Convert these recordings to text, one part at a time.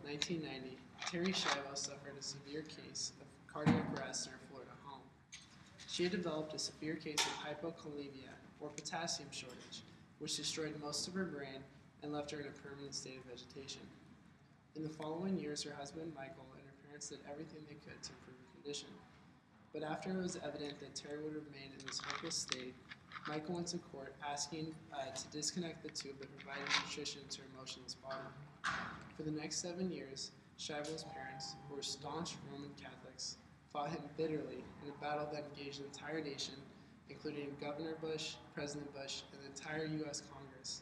1990, Terry Schiavo suffered a severe case of cardiac arrest in her Florida home. She had developed a severe case of hypokalemia, or potassium shortage, which destroyed most of her brain and left her in a permanent state of vegetation. In the following years, her husband Michael and her parents did everything they could to improve her condition. But after it was evident that Terry would remain in this hopeless state, Michael went to court asking to disconnect the tube that provided nutrition to her motionless body. For the next 7 years, Schiavo's parents, who were staunch Roman Catholics, fought him bitterly in a battle that engaged the entire nation, including Governor Bush, President Bush, and the entire U.S. Congress,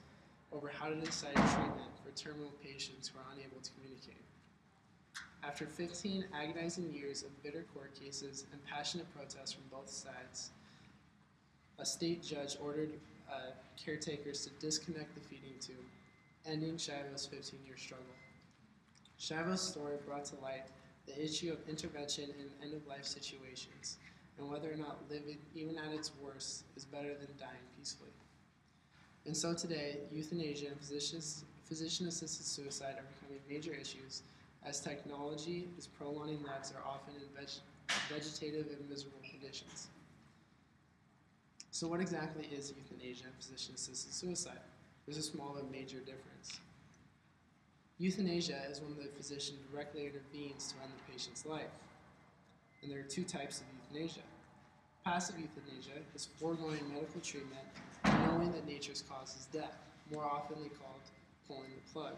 over how to decide treatment for terminal patients who are unable to communicate. After 15 agonizing years of bitter court cases and passionate protests from both sides, a state judge ordered caretakers to disconnect the feeding tube, ending Schiavo's 15-year struggle. Schiavo's story brought to light the issue of intervention in end-of-life situations, and whether or not living, even at its worst, is better than dying peacefully. And so today, euthanasia and physician-assisted suicide are becoming major issues, as technology is prolonging lives that are often in vegetative and miserable conditions. So what exactly is euthanasia and physician-assisted suicide? There's a small but major difference. Euthanasia is when the physician directly intervenes to end the patient's life. And there are two types of euthanasia. Passive euthanasia is foregoing medical treatment knowing that nature's cause is death, more oftenly called pulling the plug.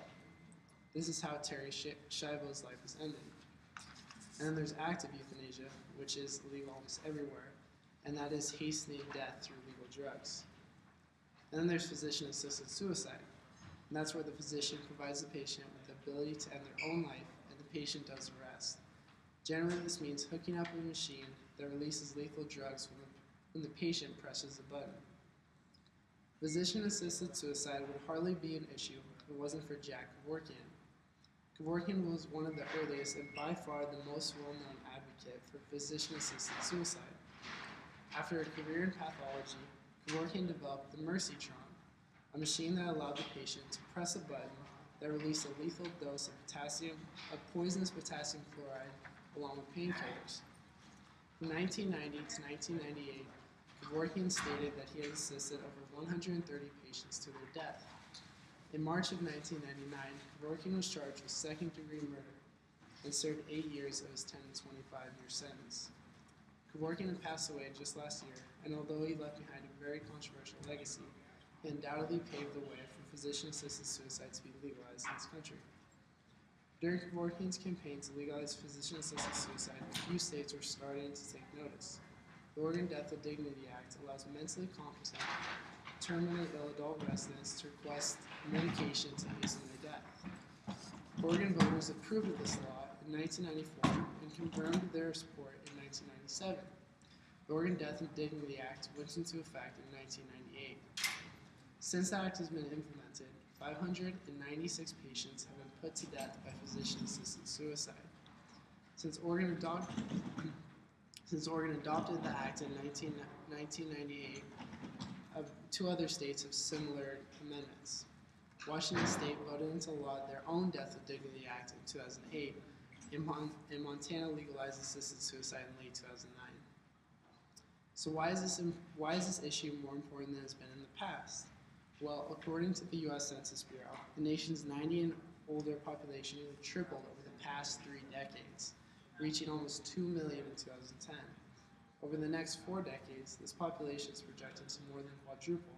This is how Terry Schiavo's life was ended. And then there's active euthanasia, which is illegal almost everywhere, and that is hastening death through legal drugs. And then there's physician-assisted suicide, and that's where the physician provides the patient with the ability to end their own life, and the patient does the rest. Generally, this means hooking up a machine that releases lethal drugs when the patient presses the button. Physician-assisted suicide would hardly be an issue if it wasn't for Jack Kevorkian. Kevorkian was one of the earliest and by far the most well-known advocate for physician-assisted suicide. After a career in pathology, Kevorkian developed the Mercytron, a machine that allowed the patient to press a button that released a lethal dose of poisonous potassium chloride along with painkillers. From 1990 to 1998, Kevorkian stated that he had assisted over 130 patients to their death. In March of 1999, Kevorkian was charged with second-degree murder and served 8 years of his 10 to 25-year sentence. Kevorkian had passed away just last year, and although he left behind a very controversial legacy, he undoubtedly paved the way for physician-assisted suicide to be legalized in this country. During Kevorkian's campaign to legalize physician-assisted suicide, a few states were starting to take notice. The Oregon Death with Dignity Act allows mentally competent, terminally ill adult residents to request medication to hasten their death. Oregon voters approved of this law in 1994 and confirmed their support in 1997. The Oregon Death with Dignity Act went into effect in 1998. Since the act has been implemented, 596 patients have been put to death by physician-assisted suicide. Since Oregon adopted the act in 1998, two other states have similar amendments. Washington State voted into law their own Death with Dignity Act in 2008, and Montana legalized assisted suicide in late 2009. So why is this issue more important than it's been in the past? Well, according to the U.S. Census Bureau, the nation's 90 and older population nearly tripled over the past 3 decades, reaching almost 2 million in 2010. Over the next 4 decades, this population is projected to more than quadruple.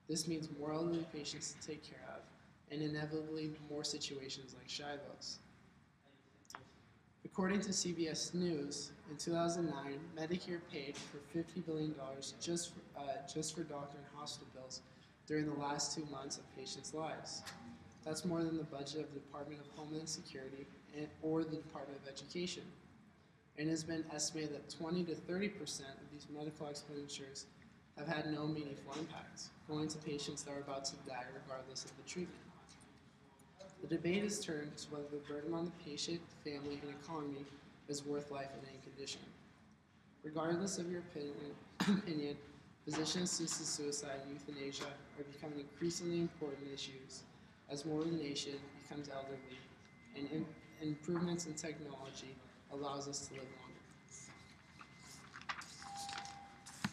This means more elderly patients to take care of, and inevitably more situations like Schiavo's. According to CBS News, in 2009, Medicare paid for $50 billion just for doctor and hospital bills during the last 2 months of patients' lives. That's more than the budget of the Department of Homeland Security or the Department of Education. And it has been estimated that 20 to 30% of these medical expenditures have had no meaningful impact, going to patients that are about to die regardless of the treatment. The debate has turned to whether the burden on the patient, family, and economy is worth life in any condition. Regardless of your opinion, physician-assisted suicide and euthanasia are becoming increasingly important issues as more of the nation becomes elderly and improvements in technology allows us to live longer.